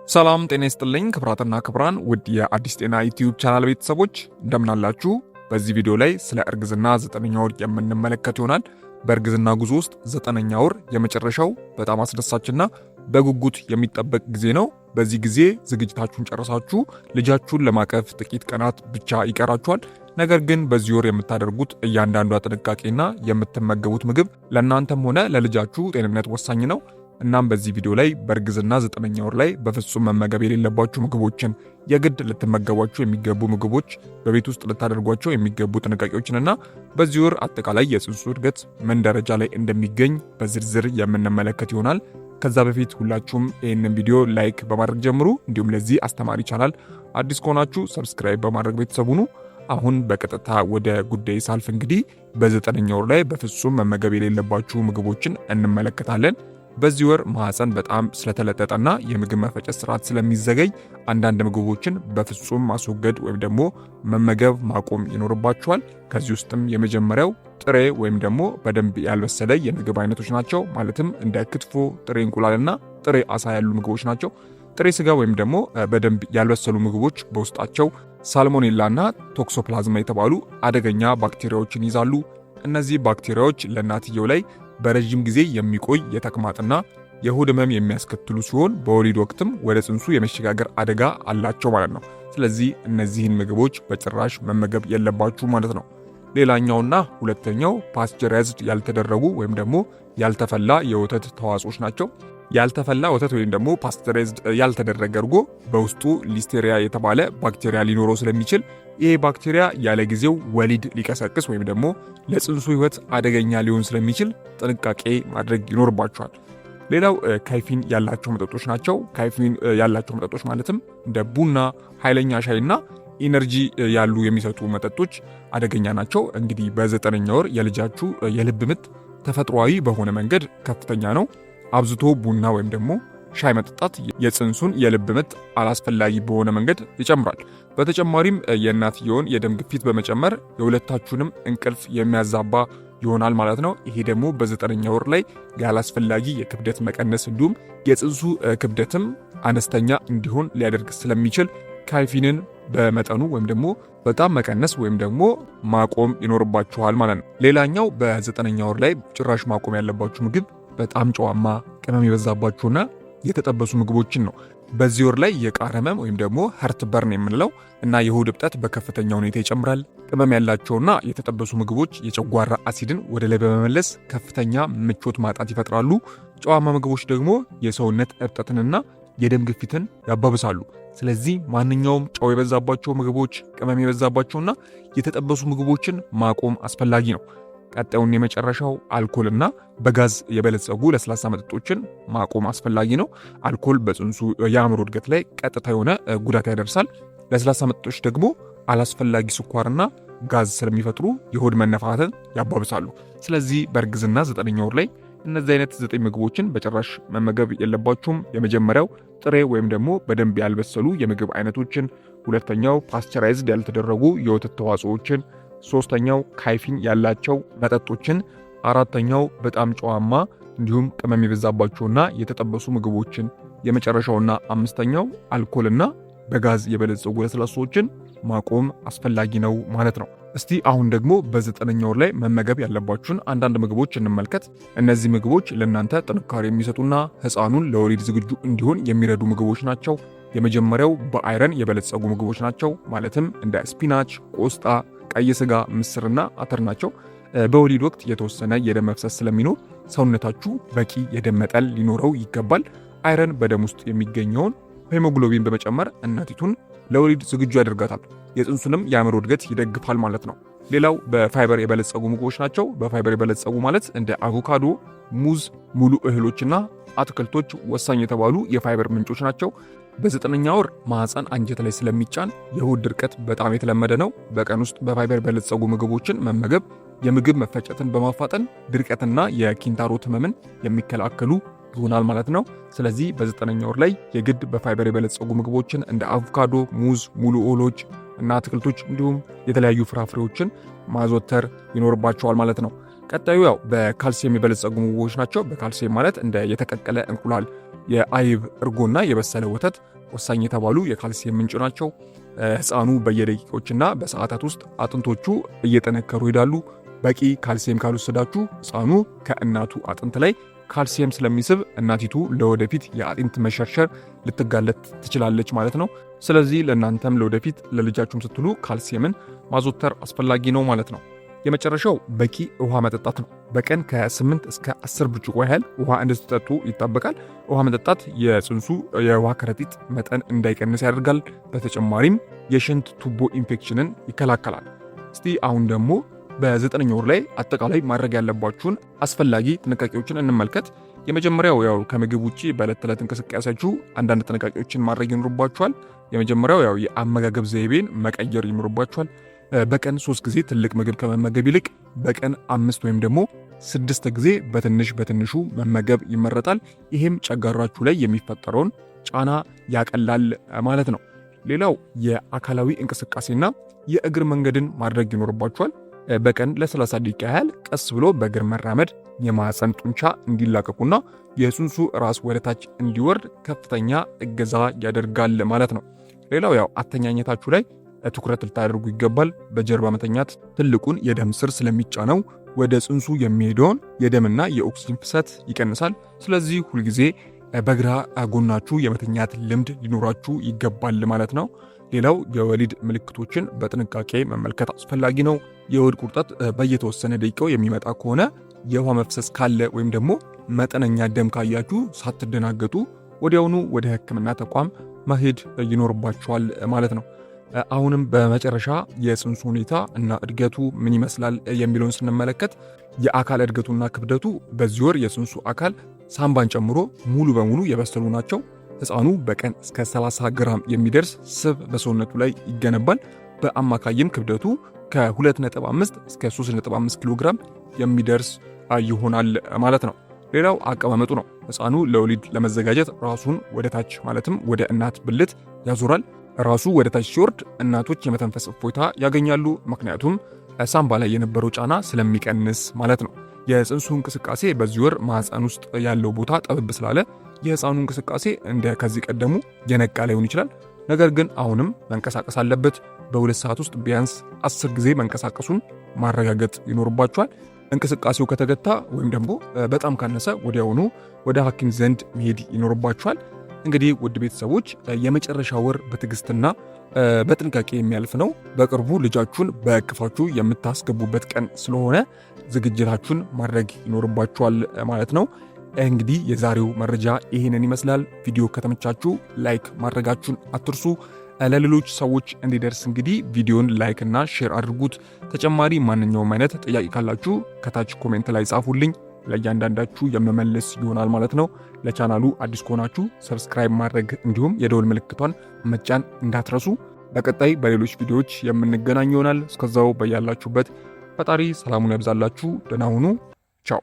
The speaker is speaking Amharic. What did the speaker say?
ሰላም ጤና ይስጥልኝ ክብራትና ክብራን ውድ የአዲስ ጤና ዩቲዩብ ቻናል ቤተሰቦች እንደምናላችሁ። በዚህ ቪዲዮ ላይ ስለ እርግዝና 9ኛ ወር የምንመለከት ይሆናል። በእርግዝና ጉዞ ውስጥ 9ኛ ወር የመጨረሻው በጣም አስደሳችና በጉጉት የሚጠበቅ ጊዜ ነው። በዚህ ጊዜ ዝግጅታችሁን ጨርሳችሁ ልጃችሁን ለማቀፍ ጥቂት ቀናት ብቻ ይቀራችኋል። ነገር ግን በዚህ ወር የምታደርጉት እያንዳንዷ ጥንቃቄና የምትመገቡት ምግብ ለእናንተም ሆነ ለልጃችሁ ጤንነት ወሳኝ ነው። እናም በዚህ ቪዲዮ ላይ በእርግዝና 9ኛ ወር ላይ በፍጹም መመገብ የሌለባችሁ ምግቦችን፣ የግድ ልትመገቧቸው የሚገቡ ምግቦች፣ በቤት ውስጥ ልታደርጓቸው የሚገቡ ጥንቃቄዎችንና በዚህ ወር አጠቃላይ የጽንሱ እድገት ምን ደረጃ ላይ እንደሚገኝ በዝርዝር የምንመለከት ይሆናል። ከዛ በፊት ሁላችሁም ይህንን ቪዲዮ ላይክ በማድረግ ጀምሩ። እንዲሁም ለዚህ አስተማሪ ቻናል አዲስ ከሆናችሁ ሰብስክራይብ በማድረግ ቤተሰብ ሁኑ። አሁን በቀጥታ ወደ ጉዳይ ሳልፍ እንግዲህ በ9ኛ ወር ላይ በፍጹም መመገብ የሌለባችሁ ምግቦችን እንመለከታለን። በዚህ ወር ማህፀን በጣም ስለተለጠጠና የምግብ መፈጨት ስርዓት ስለሚዘገይ አንዳንድ ምግቦችን በፍጹም ማስወገድ ወይም ደግሞ መመገብ ማቆም ይኖርባቸዋል። ከዚህ ውስጥም የመጀመሪያው ጥሬ ወይም ደግሞ በደንብ ያልበሰለ የምግብ አይነቶች ናቸው። ማለትም እንደ ክትፎ፣ ጥሬ እንቁላልና ጥሬ አሳ ያሉ ምግቦች ናቸው። ጥሬ ስጋ ወይም ደግሞ በደንብ ያልበሰሉ ምግቦች በውስጣቸው ሳልሞኔላና ቶክሶፕላዝማ የተባሉ አደገኛ ባክቴሪያዎችን ይይዛሉ። እነዚህ ባክቴሪያዎች ለእናትየው ላይ በረጅም ጊዜ የሚቆይ የተቅማጥና የሆድ ህመም የሚያስከትሉ ሲሆን በወሊድ ወቅትም ወደ ጽንሱ የመሸጋገር አደጋ አላቸው ማለት ነው። ስለዚህ እነዚህን ምግቦች በጭራሽ መመገብ የለባችሁ ማለት ነው። ሌላኛውና ሁለተኛው ፓስቸራይዝድ ያልተደረጉ ወይም ደግሞ ያልተፈላ የወተት ተዋጽኦች ናቸው። ያልተፈላ ወተት ወይም ደግሞ ፓስቸራይዝድ ያልተደረገ እርጎ በውስጡ ሊስቴሪያ የተባለ ባክቴሪያ ሊኖረው ስለሚችል ይሄ ባክቴሪያ ያለ ጊዜው ወሊድ ሊቀሰቅስ ወይም ደግሞ ለጽንሱ ህይወት አደገኛ ሊሆን ስለሚችል ጥንቃቄ ማድረግ ይኖርባቸዋል። ሌላው ካይፊን ያላቸው መጠጦች ናቸው። ካይፊን ያላቸው መጠጦች ማለትም እንደ ቡና፣ ኃይለኛ ሻይና ኢነርጂ ያሉ የሚሰጡ መጠጦች አደገኛ ናቸው። እንግዲህ በ9ኛ ወር የልጃችሁ የልብ ምት ተፈጥሯዊ በሆነ መንገድ ከፍተኛ ነው። አብዝቶ ቡና ወይም ደግሞ ሻይ መጠጣት የጽንሱን የልብ ምት አላስፈላጊ በሆነ መንገድ ይጨምራል። በተጨማሪም የእናትየውን የደም ግፊት በመጨመር የሁለታችሁንም እንቅልፍ የሚያዛባ ይሆናል ማለት ነው። ይሄ ደግሞ በ9ኛ ወር ላይ ያላስፈላጊ የክብደት መቀነስ እንዲሁም የጽንሱ ክብደትም አነስተኛ እንዲሆን ሊያደርግ ስለሚችል ካይፊንን በመጠኑ ወይም ደግሞ በጣም መቀነስ ወይም ደግሞ ማቆም ይኖርባችኋል ማለት ነው። ሌላኛው በ9ኛ ወር ላይ ጭራሽ ማቆም ያለባችሁ ምግብ በጣም ጨዋማ፣ ቅመም የበዛባቸውና የተጠበሱ ምግቦችን ነው። በዚህ ወር ላይ የቃር ህመም ወይም ደግሞ ሀርት በርን የምንለው እና የሆድ እብጠት በከፍተኛ ሁኔታ ይጨምራል። ቅመም ያላቸውና የተጠበሱ ምግቦች የጨጓራ አሲድን ወደ ላይ በመመለስ ከፍተኛ ምቾት ማጣት ይፈጥራሉ። ጨዋማ ምግቦች ደግሞ የሰውነት እብጠትንና የደም ግፊትን ያባብሳሉ። ስለዚህ ማንኛውም ጨው የበዛባቸው ምግቦች፣ ቅመም የበዛባቸውና የተጠበሱ ምግቦችን ማቆም አስፈላጊ ነው። ቀጣዩን የመጨረሻው አልኮልና በጋዝ የበለጸጉ ለስላሳ መጠጦችን ማቆም አስፈላጊ ነው። አልኮል በጽንሱ የአእምሮ እድገት ላይ ቀጥታ የሆነ ጉዳት ያደርሳል። ለስላሳ መጠጦች ደግሞ አላስፈላጊ ስኳርና ጋዝ ስለሚፈጥሩ የሆድ መነፋትን ያባብሳሉ። ስለዚህ በእርግዝና 9ኛ ወር ላይ እነዚህ አይነት 9 ምግቦችን በጭራሽ መመገብ የለባችሁም። የመጀመሪያው ጥሬ ወይም ደግሞ በደንብ ያልበሰሉ የምግብ አይነቶችን፣ ሁለተኛው ፓስቸራይዝድ ያልተደረጉ የወተት ተዋጽኦችን፣ ሶስተኛው ካይፊን ያላቸው መጠጦችን፣ አራተኛው በጣም ጨዋማ እንዲሁም ቅመም የበዛባቸውና የተጠበሱ ምግቦችን፣ የመጨረሻውና አምስተኛው አልኮልና በጋዝ የበለጸጉ ለስላሳዎችን ማቆም አስፈላጊ ነው ማለት ነው። እስቲ አሁን ደግሞ በ9ኛ ወር ላይ መመገብ ያለባችሁን አንዳንድ ምግቦች እንመልከት። እነዚህ ምግቦች ለእናንተ ጥንካሬ የሚሰጡና ህፃኑን ለወሊድ ዝግጁ እንዲሆን የሚረዱ ምግቦች ናቸው። የመጀመሪያው በአይረን የበለጸጉ ምግቦች ናቸው። ማለትም እንደ ስፒናች፣ ቆስጣ፣ ቀይ ስጋ፣ ምስርና አተር ናቸው። በወሊድ ወቅት የተወሰነ የደም መፍሰስ ስለሚኖር ሰውነታችሁ በቂ የደም መጠን ሊኖረው ይገባል። አይረን በደም ውስጥ የሚገኘውን ሄሞግሎቢን በመጨመር እናቲቱን ለወሊድ ዝግጁ ያደርጋታል። የጽንሱንም የአእምሮ እድገት ይደግፋል ማለት ነው። ሌላው በፋይበር የበለጸጉ ምግቦች ናቸው። በፋይበር የበለጸጉ ማለት እንደ አቮካዶ፣ ሙዝ፣ ሙሉ እህሎችና አትክልቶች ወሳኝ የተባሉ የፋይበር ምንጮች ናቸው። በ9ኛ ወር ማህፀን አንጀት ላይ ስለሚጫን የሆድ ድርቀት በጣም የተለመደ ነው። በቀን ውስጥ በፋይበር የበለጸጉ ምግቦችን መመገብ የምግብ መፈጨትን በማፋጠን ድርቀትና የኪንታሮት ህመምን የሚከላከሉ ይሆናል ማለት ነው። ስለዚህ በ9ኛ ወር ላይ የግድ በፋይበር የበለጸጉ ምግቦችን እንደ አቮካዶ፣ ሙዝ፣ ሙሉ እህሎች እና አትክልቶች እንዲሁም የተለያዩ ፍራፍሬዎችን ማዘወተር ይኖርባቸዋል ማለት ነው። ቀጣዩ ያው በካልሲየም የበለጸጉ ምግቦች ናቸው። በካልሲየም ማለት እንደ የተቀቀለ እንቁላል፣ የአይብ እርጎና የበሰለ ወተት ወሳኝ የተባሉ የካልሲየም ምንጭ ናቸው። ሕፃኑ በየደቂቃዎችና በሰዓታት ውስጥ አጥንቶቹ እየጠነከሩ ይሄዳሉ። በቂ ካልሲየም ካልወሰዳችሁ ሕፃኑ ከእናቱ አጥንት ላይ ካልሲየም ስለሚስብ እናቲቱ ለወደፊት የአጥንት መሸርሸር ልትጋለጥ ትችላለች ማለት ነው። ስለዚህ ለእናንተም ለወደፊት ለልጃችሁም ስትሉ ካልሲየምን ማዘውተር አስፈላጊ ነው ማለት ነው። የመጨረሻው በቂ ውሃ መጠጣት ነው። በቀን ከ8 እስከ 10 ብርጭቆ ያህል ውሃ እንድትጠጡ ይጠበቃል። ውሃ መጠጣት የጽንሱ የውሃ ከረጢት መጠን እንዳይቀንስ ያደርጋል። በተጨማሪም የሽንት ቱቦ ኢንፌክሽንን ይከላከላል። እስቲ አሁን ደግሞ በ9ኛ ወር ላይ አጠቃላይ ማድረግ ያለባችሁን አስፈላጊ ጥንቃቄዎችን እንመልከት። የመጀመሪያው ያው ከምግብ ውጪ በዕለት ተዕለት እንቅስቃሴያችሁ አንዳንድ ጥንቃቄዎችን ማድረግ ይኖርባችኋል። የመጀመሪያው ያው የአመጋገብ ዘይቤን መቀየር ይኖርባችኋል። በቀን 3 ጊዜ ትልቅ ምግብ ከመመገብ ይልቅ በቀን 5 ወይም ደግሞ 6 ጊዜ በትንሹ መመገብ ይመረጣል። ይህም ጨጓራችሁ ላይ የሚፈጠረውን ጫና ያቀላል ማለት ነው። ሌላው የአካላዊ እንቅስቃሴና የእግር መንገድን ማድረግ ይኖርባችኋል። በቀን ለ30 ደቂቃ ያህል ቀስ ብሎ በእግር መራመድ የማህፀን ጡንቻ እንዲላቀቁና የጽንሱ ራስ ወደታች እንዲወርድ ከፍተኛ እገዛ ያደርጋል ማለት ነው። ሌላው ያው አተኛኘታችሁ ላይ ትኩረት ልታደርጉ ይገባል። በጀርባ መተኛት ትልቁን የደም ስር ስለሚጫነው ወደ ጽንሱ የሚሄደውን የደምና የኦክሲጅን ፍሰት ይቀንሳል። ስለዚህ ሁልጊዜ በግራ ጎናችሁ የመተኛት ልምድ ሊኖራችሁ ይገባል ማለት ነው። ሌላው የወሊድ ምልክቶችን በጥንቃቄ መመልከት አስፈላጊ ነው። የሆድ ቁርጠት በየተወሰነ ደቂቃው የሚመጣ ከሆነ፣ የውሃ መፍሰስ ካለ ወይም ደግሞ መጠነኛ ደም ካያችሁ ሳትደናገጡ ወዲያውኑ ወደ ሕክምና ተቋም መሄድ ይኖርባችኋል ማለት ነው። አሁንም በመጨረሻ የጽንሱ ሁኔታ እና እድገቱ ምን ይመስላል የሚለውን ስንመለከት የአካል እድገቱና ክብደቱ በዚህ ወር የጽንሱ አካል ሳምባን ጨምሮ ሙሉ በሙሉ የበሰሉ ናቸው። ሕፃኑ በቀን እስከ 30 ግራም የሚደርስ ስብ በሰውነቱ ላይ ይገነባል። በአማካይም ክብደቱ ከ2.5 እስከ 3.5 ኪሎ ግራም የሚደርስ ይሆናል ማለት ነው። ሌላው አቀማመጡ ነው። ሕፃኑ ለወሊድ ለመዘጋጀት ራሱን ወደ ታች ማለትም ወደ እናት ብልት ያዞራል። ራሱ ወደ ታች ሲወርድ እናቶች የመተንፈስ እፎይታ ያገኛሉ። ምክንያቱም ሳምባ ላይ የነበረው ጫና ስለሚቀንስ ማለት ነው። የጽንሱ እንቅስቃሴ በዚህ ወር ማህፀን ውስጥ ያለው ቦታ ጠበብ ስላለ የሕፃኑ እንቅስቃሴ እንደ ከዚህ ቀደሙ የነቃ ላይሆን ይችላል። ነገር ግን አሁንም መንቀሳቀስ አለበት። በ2 ሰዓት ውስጥ ቢያንስ 10 ጊዜ መንቀሳቀሱን ማረጋገጥ ይኖርባቸዋል። እንቅስቃሴው ከተገታ ወይም ደግሞ በጣም ካነሰ ወዲያውኑ ወደ ሐኪም ዘንድ መሄድ ይኖርባቸዋል። እንግዲህ ውድ ቤተሰቦች የመጨረሻ ወር በትዕግስትና በጥንቃቄ የሚያልፍ ነው። በቅርቡ ልጃችሁን በእቅፋችሁ የምታስገቡበት ቀን ስለሆነ ዝግጅታችሁን ማድረግ ይኖርባችኋል ማለት ነው። እንግዲህ የዛሬው መረጃ ይህንን ይመስላል። ቪዲዮ ከተመቻችሁ ላይክ ማድረጋችሁን አትርሱ። ለሌሎች ሰዎች እንዲደርስ እንግዲህ ቪዲዮን ላይክ እና ሼር አድርጉት። ተጨማሪ ማንኛውም አይነት ጥያቄ ካላችሁ ከታች ኮሜንት ላይ ጻፉልኝ። ለእያንዳንዳችሁ የመመለስ ይሆናል ማለት ነው። ለቻናሉ አዲስ ከሆናችሁ ሰብስክራይብ ማድረግ እንዲሁም የደወል ምልክቷን መጫን እንዳትረሱ። በቀጣይ በሌሎች ቪዲዮዎች የምንገናኝ ይሆናል። እስከዛው በያላችሁበት ፈጣሪ ሰላሙን ያብዛላችሁ። ደህና ሁኑ። ቻው